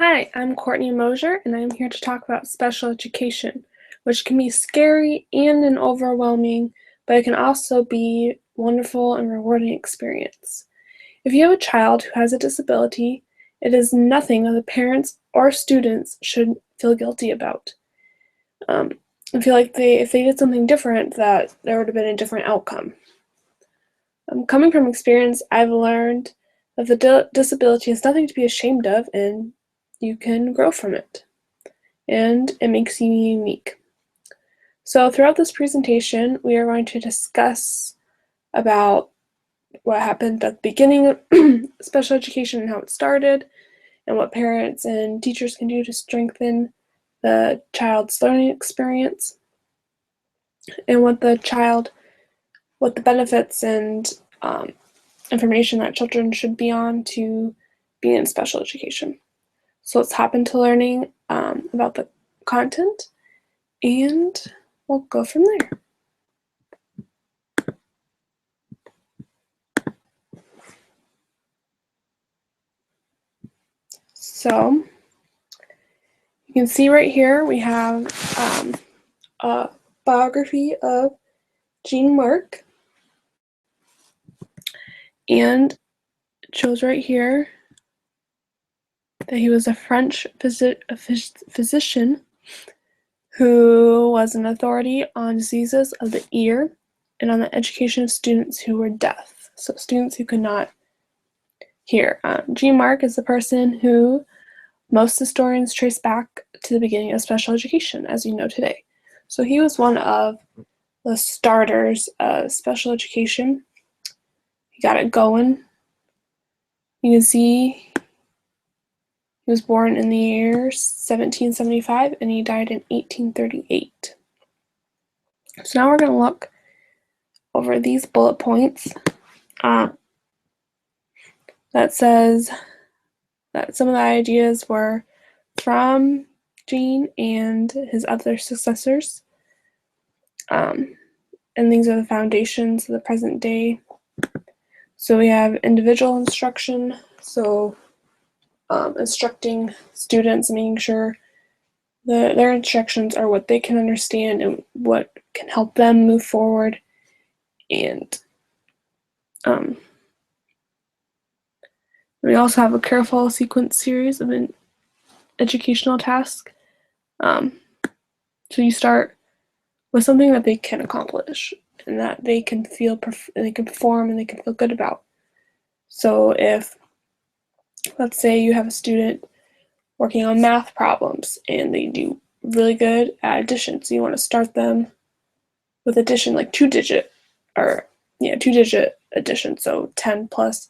Hi, I'm Courtney Mosier, and I'm here to talk about special education, which can be scary and an overwhelming, but it can also be wonderful and rewarding experience. If you have a child who has a disability, it is nothing that the parents or students should feel guilty about. Um, I feel like if they did something different, that there would have been a different outcome. Coming from experience, I've learned that the disability is nothing to be ashamed of, and you can grow from it, and it makes you unique. So throughout this presentation, we are going to discuss about what happened at the beginning of special education and how it started, and what parents and teachers can do to strengthen the child's learning experience, and what the benefits and information that children should be on to be in special education. So let's hop into learning about the content, and we'll go from there. So you can see right here we have a biography of Jean Marc, and it shows right here that he was a French physician who was an authority on diseases of the ear and on the education of students who were deaf, so students who could not hear. Jean Marc is the person who most historians trace back to the beginning of special education, as you know today. So he was one of the starters of special education. He got it going. You can see he was born in the year 1775 and he died in 1838. So now we're going to look over these bullet points that says that some of the ideas were from Jean and his other successors. And these are the foundations of the present day. So we have individual instruction, so instructing students, making sure that their instructions are what they can understand and what can help them move forward. And we also have a careful sequence series of an educational task. So you start with something that they can accomplish and that they can they can perform and they can feel good about. So if, let's say you have a student working on math problems and they do really good at addition, so you want to start them with addition, like two-digit addition, so 10 plus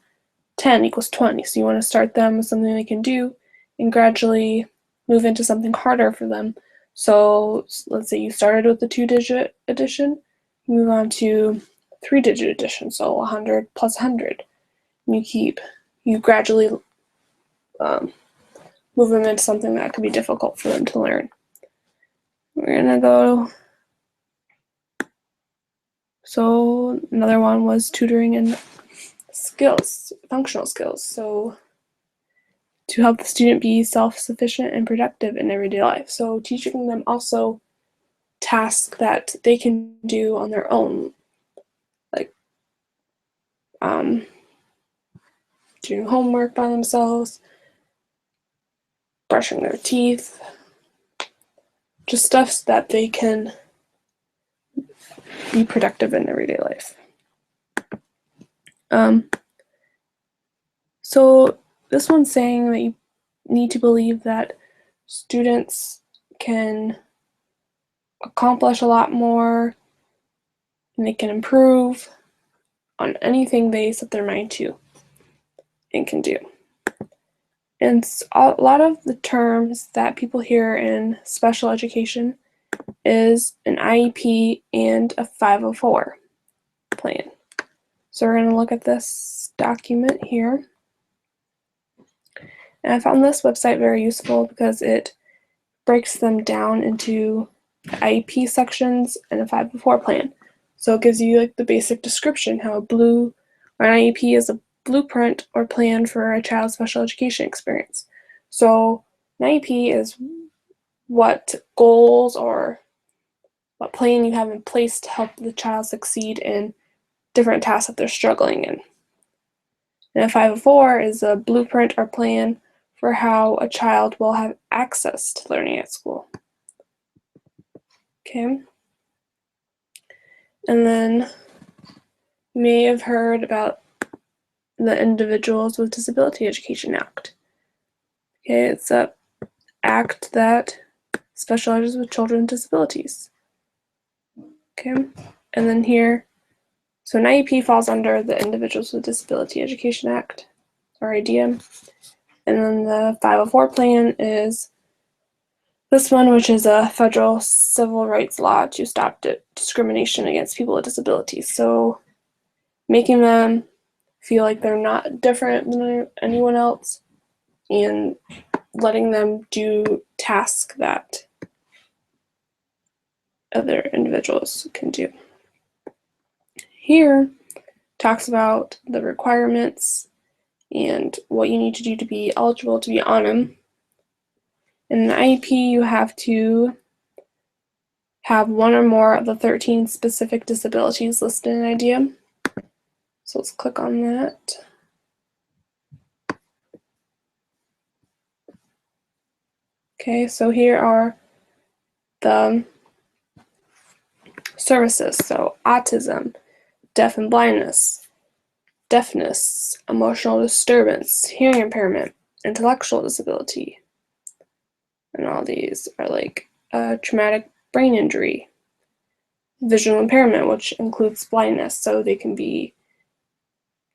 10 equals 20. So you want to start them with something they can do and gradually move into something harder for them. So let's say you started with the two-digit addition, move on to three-digit addition, so 100 plus 100. And you gradually move them into something that could be difficult for them to learn. We're gonna go. So another one was tutoring and skills, functional skills. So to help the student be self-sufficient and productive in everyday life. So teaching them also tasks that they can do on their own, like doing homework by themselves, brushing their teeth, just stuff that they can be productive in everyday life. So this one's saying that you need to believe that students can accomplish a lot more and they can improve on anything they set their mind to and can do. And a lot of the terms that people hear in special education is an IEP and a 504 plan. So we're going to look at this document here. And I found this website very useful because it breaks them down into IEP sections and a 504 plan. So it gives you like the basic description, how an IEP is a blueprint or plan for a child's special education experience. So An IEP is what goals or what plan you have in place to help the child succeed in different tasks that they're struggling in. And a 504 is a blueprint or plan for how a child will have access to learning at school. Okay. And then you may have heard about the Individuals with Disability Education Act. Okay, it's an act that specializes with children with disabilities. Okay, and then here, so an IEP falls under the Individuals with Disability Education Act, or IDEA. And then the 504 plan is this one, which is a federal civil rights law to stop discrimination against people with disabilities. So making them feel like they're not different than anyone else and letting them do tasks that other individuals can do. Here talks about the requirements and what you need to do to be eligible to be on them. In an IEP, you have to have one or more of the 13 specific disabilities listed in IDEA. So let's click on that. Okay, so here are the services. So autism, deaf and blindness, deafness, emotional disturbance, hearing impairment, intellectual disability. And all these are like traumatic brain injury, visual impairment, which includes blindness. So they can be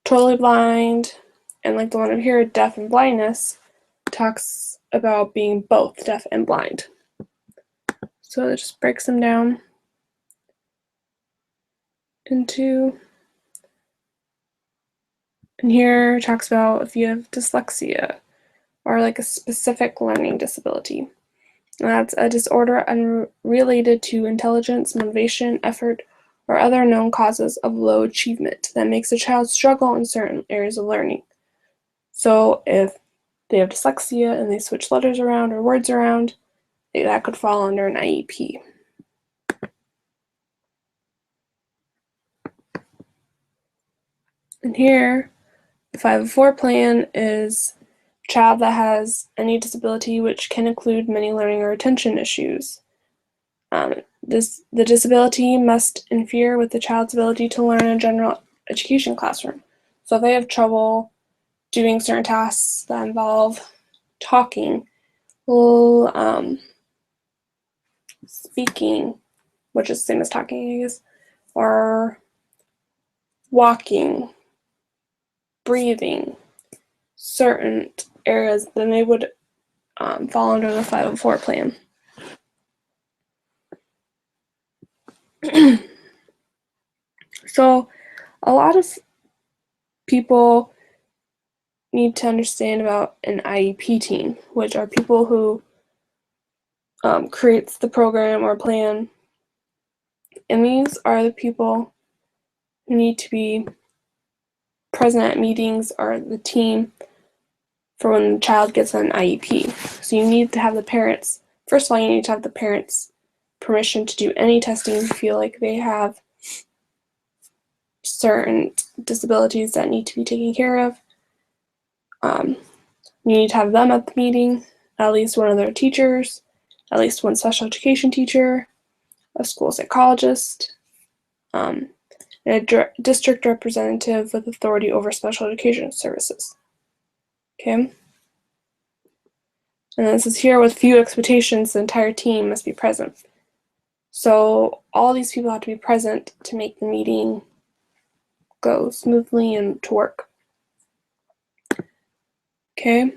totally blind, and like the one over here, deaf and blindness, talks about being both deaf and blind. So it just breaks them down into, and here talks about if you have dyslexia or like a specific learning disability. And that's a disorder unrelated to intelligence, motivation, effort, or other known causes of low achievement that makes a child struggle in certain areas of learning. So if they have dyslexia and they switch letters around or words around, that could fall under an IEP. And here, the 504 plan is a child that has any disability, which can include many learning or attention issues. The disability must interfere with the child's ability to learn in a general education classroom. So if they have trouble doing certain tasks that involve talking, speaking, which is the same as talking, I guess, or walking, breathing, certain areas, then they would fall under the 504 plan. So a lot of people need to understand about an IEP team, which are people who creates the program or plan. And these are the people who need to be present at meetings, or the team for when the child gets an IEP. So you need to have the parents, first of all, you need to have the parents' permission to do any testing if you feel like they have certain disabilities that need to be taken care of. You need to have them at the meeting, at least one of their teachers, at least one special education teacher, a school psychologist, and a district representative with authority over special education services. Okay? And then it says here, with few expectations, the entire team must be present. So all these people have to be present to make the meeting go smoothly and to work. Okay?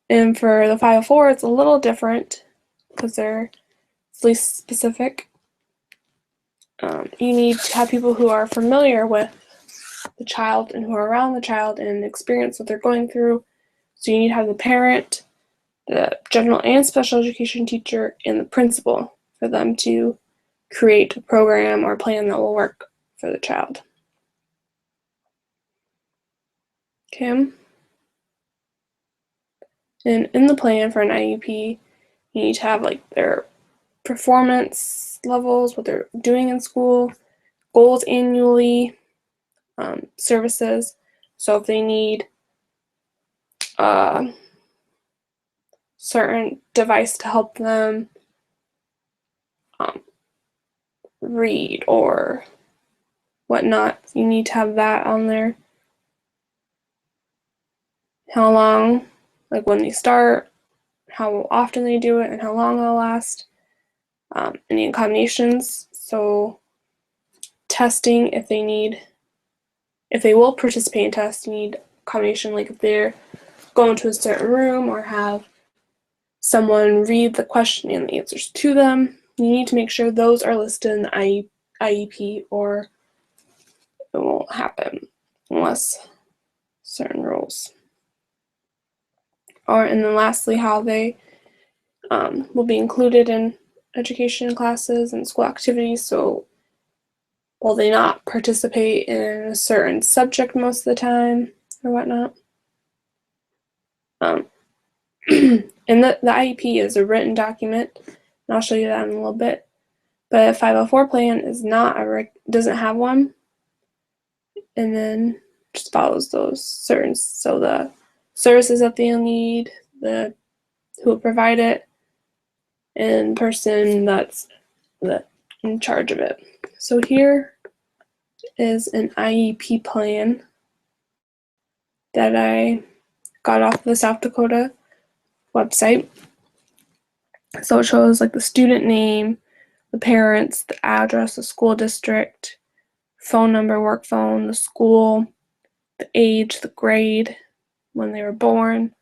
And for the 504, it's a little different because they're least specific. You need to have people who are familiar with the child and who are around the child and experience what they're going through. So you need to have the parent, the general and special education teacher, and the principal for them to create a program or plan that will work for the child. Okay. And in the plan for an IEP, you need to have like their performance levels, what they're doing in school, goals annually, services. So if they need a certain device to help them read or whatnot, you need to have that on there. How long, like when they start, how often they do it, and how long it'll last. Any accommodations, so testing if they will participate in tests, you need accommodation, like if they're going to a certain room or have someone read the question and the answers to them. You need to make sure those are listed in the IEP or it won't happen unless certain rules. And then lastly, how they will be included in education classes and school activities. So will they not participate in a certain subject most of the time or whatnot? And the IEP is a written document, and I'll show you that in a little bit. But a 504 plan is not doesn't have one, and then just follows those certain. So the services that they'll need, who will provide it, and person that's in charge of it. So here is an IEP plan that I got off the South Dakota website. So it shows like the student name, the parents, the address, the school district, phone number, work phone, the school, the age, the grade, when they were born,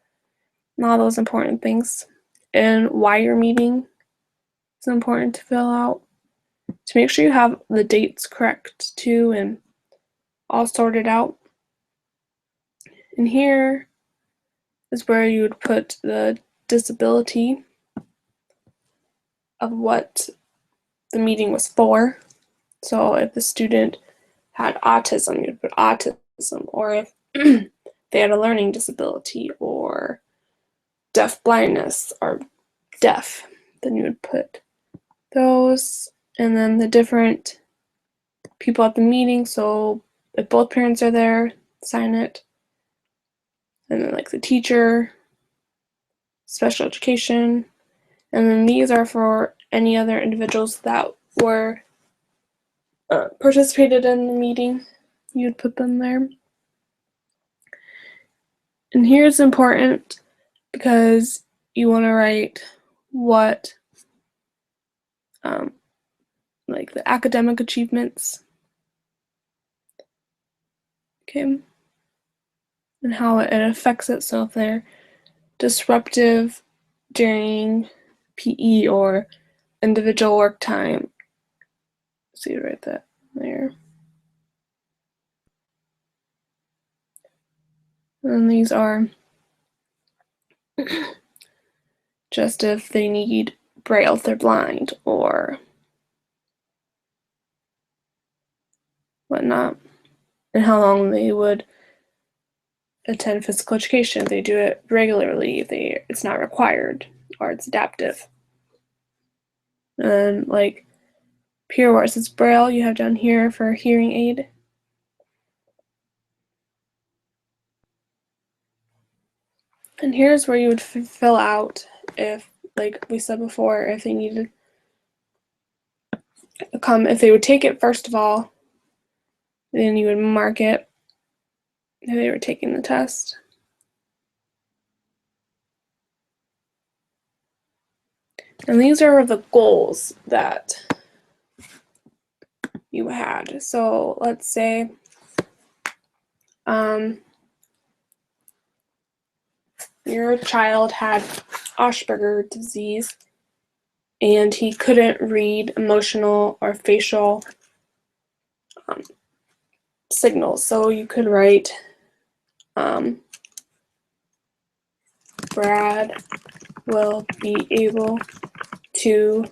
and all those important things. And why you're meeting is important to fill out. To make sure you have the dates correct too and all sorted out. And here is where you would put the disability of what the meeting was for. So if the student had autism, you'd put autism, or if they had a learning disability or deaf blindness or deaf, then you would put those, and then the different people at the meeting. So if both parents are there, sign it. And then like the teacher, special education, and then these are for any other individuals that were participated in the meeting. You'd put them there. And here's important because you want to write what like the academic achievements, okay, and how it affects it. So if they're disruptive during PE or individual work time, see right that there. And these are just if they need Braille if they're blind or whatnot, and how long they would attend physical education. If they do it regularly, if it's not required or it's adaptive. And like here where it says Braille, you have down here for hearing aid. And here's where you would fill out if, like we said before, if they needed if they would take it first of all, then you would mark it if they were taking the test. And these are the goals that you had. So let's say your child had Asperger's disease and he couldn't read emotional or facial signals. So you could write Brad will be able to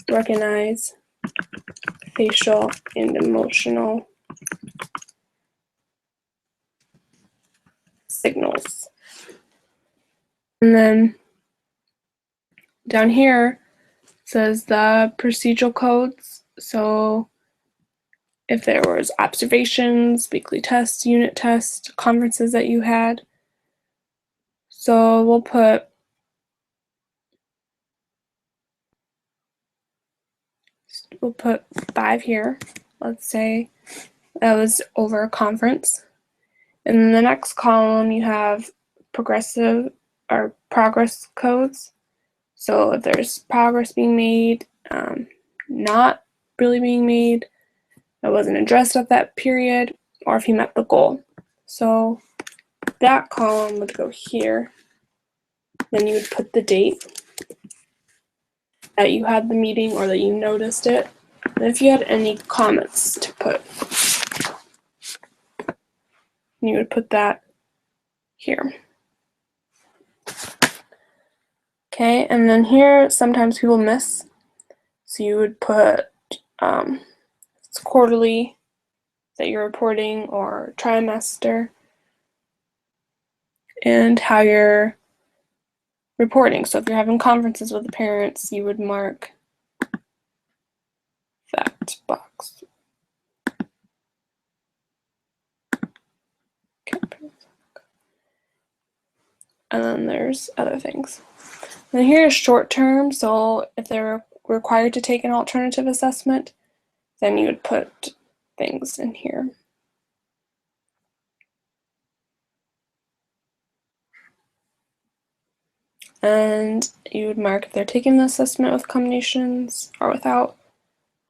recognize facial and emotional signals. And then down here says the procedural codes. So if there was observations, weekly tests, unit tests, conferences that you had. So we'll put we'll put 5 here. Let's say that was over a conference. And in the next column, you have progressive or progress codes. So if there's progress being made, not really being made, that wasn't addressed at that period, or if you met the goal. So that column would go here. Then you would put the date that you had the meeting or that you noticed it. And if you had any comments to put, you would put that here. Okay, and then here sometimes people miss. So you would put it's quarterly that you're reporting or trimester and how you're reporting. So if you're having conferences with the parents, you would mark that box. Okay. And then there's other things. And here's short term. So if they're required to take an alternative assessment, then you would put things in here. And you would mark if they're taking the assessment with combinations or without.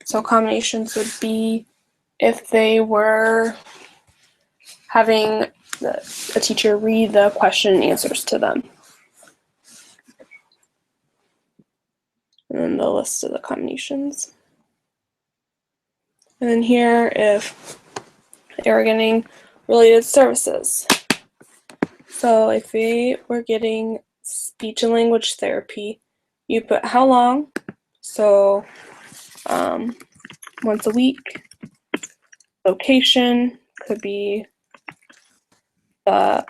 So combinations would be if they were having a teacher read the question and answers to them. And then the list of the combinations. And then here, if they were getting related services. So if they were getting speech and language therapy, you put how long. So once a week. Location could be the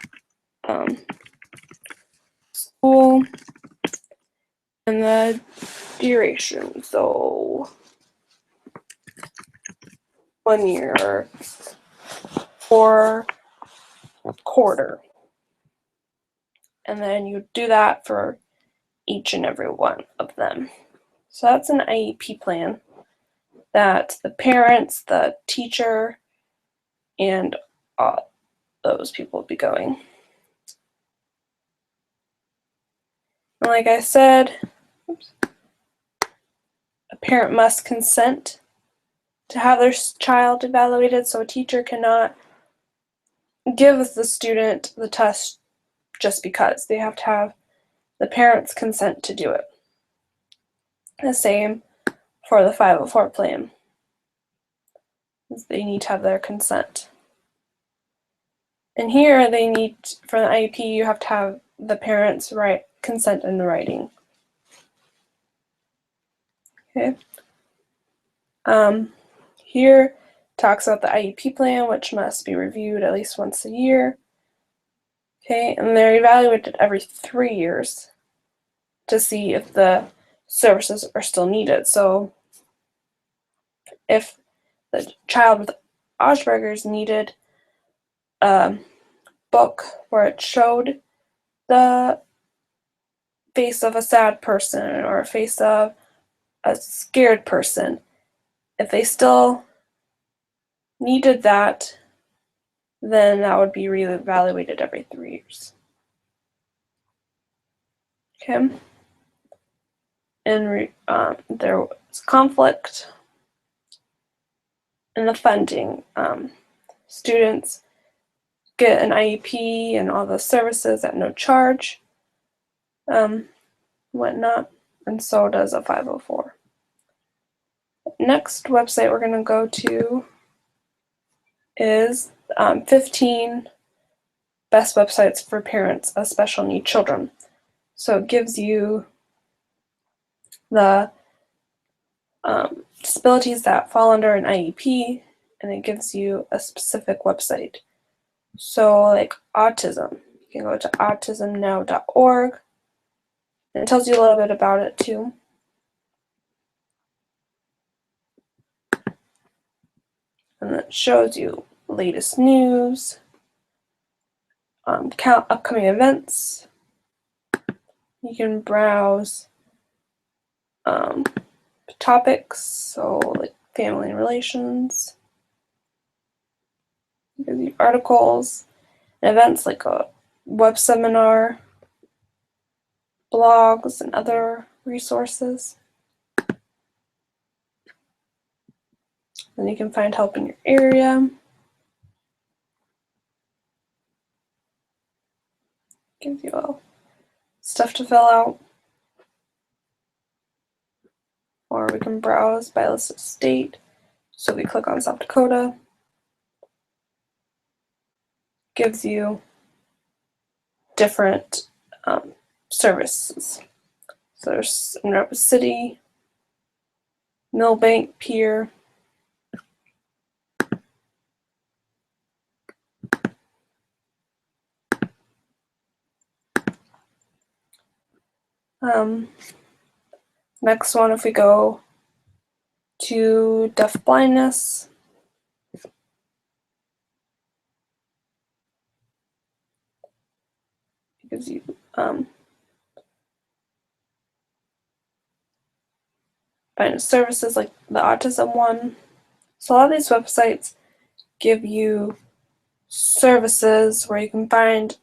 school, and the duration. So 1 year or quarter. And then you do that for each and every one of them. So that's an IEP plan that the parents, the teacher, and all those people will be going. And like I said, a parent must consent to have their child evaluated, so a teacher cannot give the student the test just because. They have to have the parents' consent to do it. The same for the 504 plan. They need to have their consent. And here they need, for the IEP, you have to have the parents' consent in writing. Okay. Here talks about the IEP plan, which must be reviewed at least once a year. Okay, and they're evaluated every 3 years to see if the services are still needed. So if the child with Asperger's needed a book where it showed the face of a sad person or a face of a scared person, if they still needed that, then that would be reevaluated every 3 years. Okay. And there was conflict in the funding. Students get an IEP and all the services at no charge, whatnot, and so does a 504. Next website we're going to go to is 15 best websites for parents of special need children. So it gives you the disabilities that fall under an IEP, and it gives you a specific website. So like autism, you can go to autismnow.org, And it tells you a little bit about it too. And it shows you latest news, count upcoming events. You can browse topics, so like family and relations. It gives you articles and events like a web seminar, blogs, and other resources. Then you can find help in your area. Gives you all stuff to fill out. Or we can browse by list of state. So we click on South Dakota. Gives you different services. So there's Rapid City, Millbank, Pierre. Next one, if we go to deaf blindness, it gives you blindness services like the autism one. So a lot of these websites give you services where you can find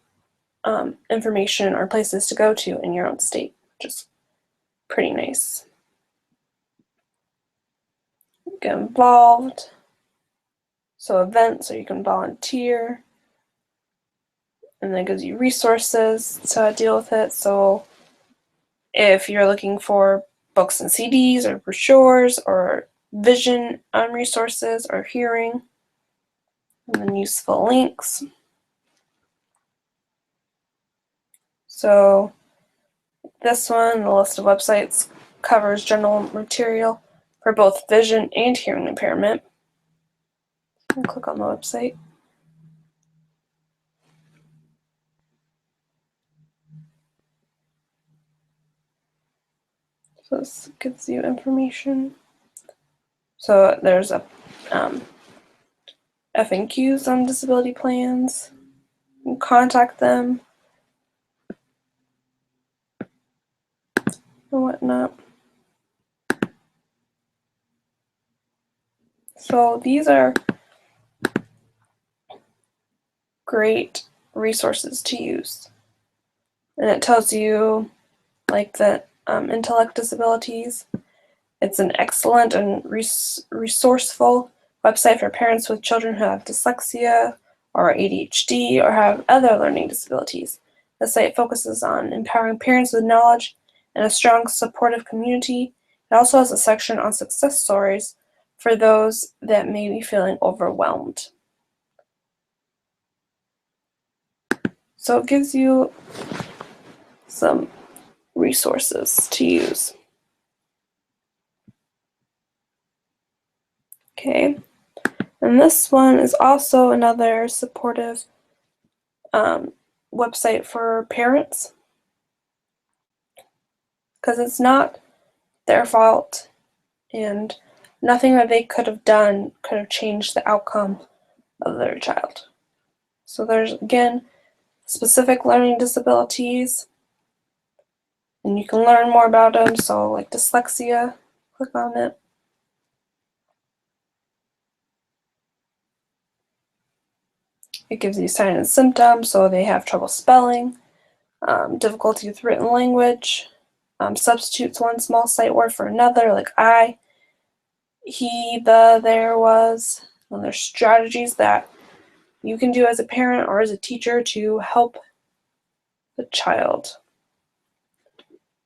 information or places to go to in your own state, which is pretty nice. Get involved. So events, or you can volunteer. And then it gives you resources to deal with it. So if you're looking for books and CDs or brochures or vision resources or hearing, and then useful links. So this one, the list of websites, covers general material for both vision and hearing impairment. I'll click on the website. So this gives you information. So there's a FAQs on disability plans. You can contact them and whatnot. So these are great resources to use. And it tells you like the intellect disabilities. It's an excellent and resourceful website for parents with children who have dyslexia or ADHD or have other learning disabilities. The site focuses on empowering parents with knowledge and a strong supportive community. It also has a section on success stories for those that may be feeling overwhelmed. So it gives you some resources to use. Okay, and this one is also another supportive website for parents, because it's not their fault and nothing that they could have done could have changed the outcome of their child. So there's, again, specific learning disabilities, and you can learn more about them. So like dyslexia, click on it. It gives you signs and symptoms, so they have trouble spelling, difficulty with written language, substitutes one small sight word for another, like I, he, the, there, was. And there's strategies that you can do as a parent or as a teacher to help the child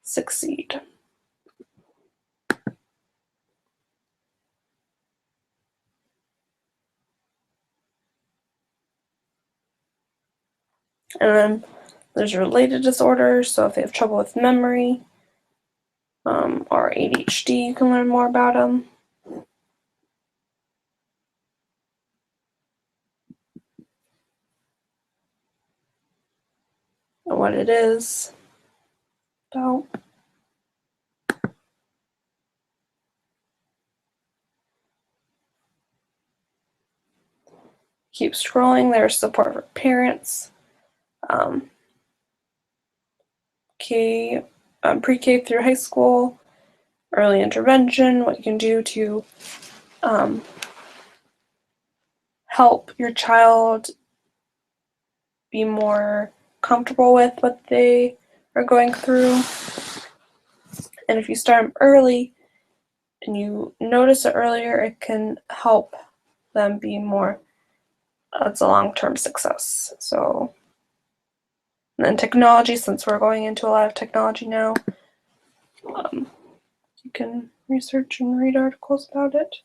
succeed. And then there's related disorders, so if they have trouble with memory or ADHD, you can learn more about them. And what it is. about. Keep scrolling. There's support for parents. Pre-K through high school, early intervention, what you can do to help your child be more comfortable with what they are going through. And if you start them early and you notice it earlier, it can help them be more, it's a long-term success. So, and then technology, since we're going into a lot of technology now, you can research and read articles about it.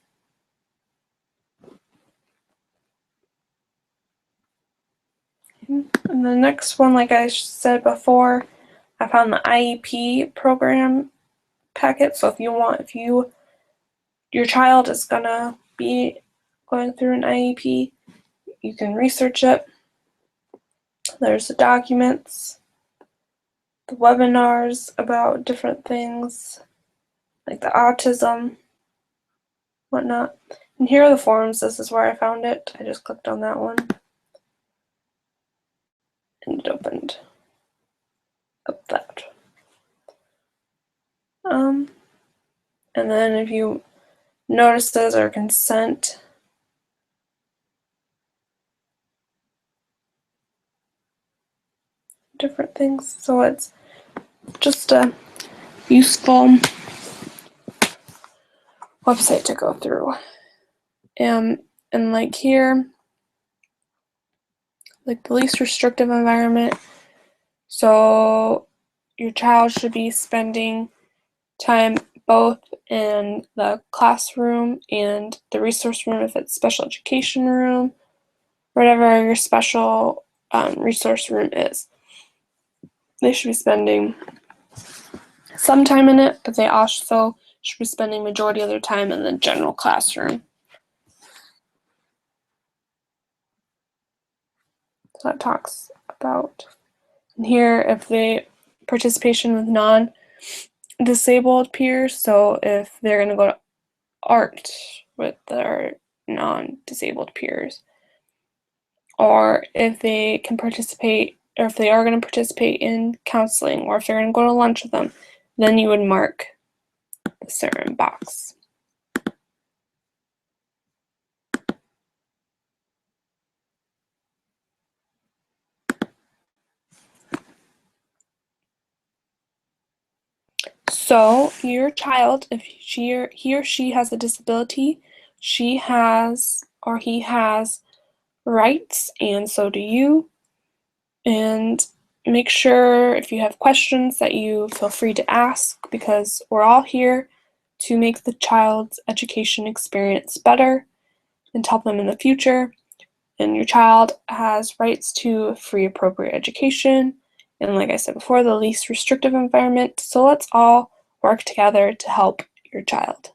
And the next one, like I said before, I found the IEP program packet. So if your child is gonna be going through an IEP, you can research it. There's the documents, the webinars about different things, like the autism, whatnot. And here are the forums. This is where I found it. I just clicked on that one. And it opened up that. And then if you notices or consent, different things. So it's just a useful website to go through. And like here, like the least restrictive environment. So your child should be spending time both in the classroom and the resource room if it's special education room, whatever your special resource room is. They should be spending some time in it, but they also should be spending majority of their time in the general classroom. So that talks about, and here if they participation with non-disabled peers, so if they're going to go to art with their non-disabled peers, or if they can participate, or if they are going to participate in counseling, or if they're going to go to lunch with them, then you would mark the certain box. So your child, if he or she has a disability, she has or he has rights, and so do you. And make sure if you have questions that you feel free to ask, because we're all here to make the child's education experience better and help them in the future. And your child has rights to free, appropriate education, and like I said before, the least restrictive environment. So let's all work together to help your child.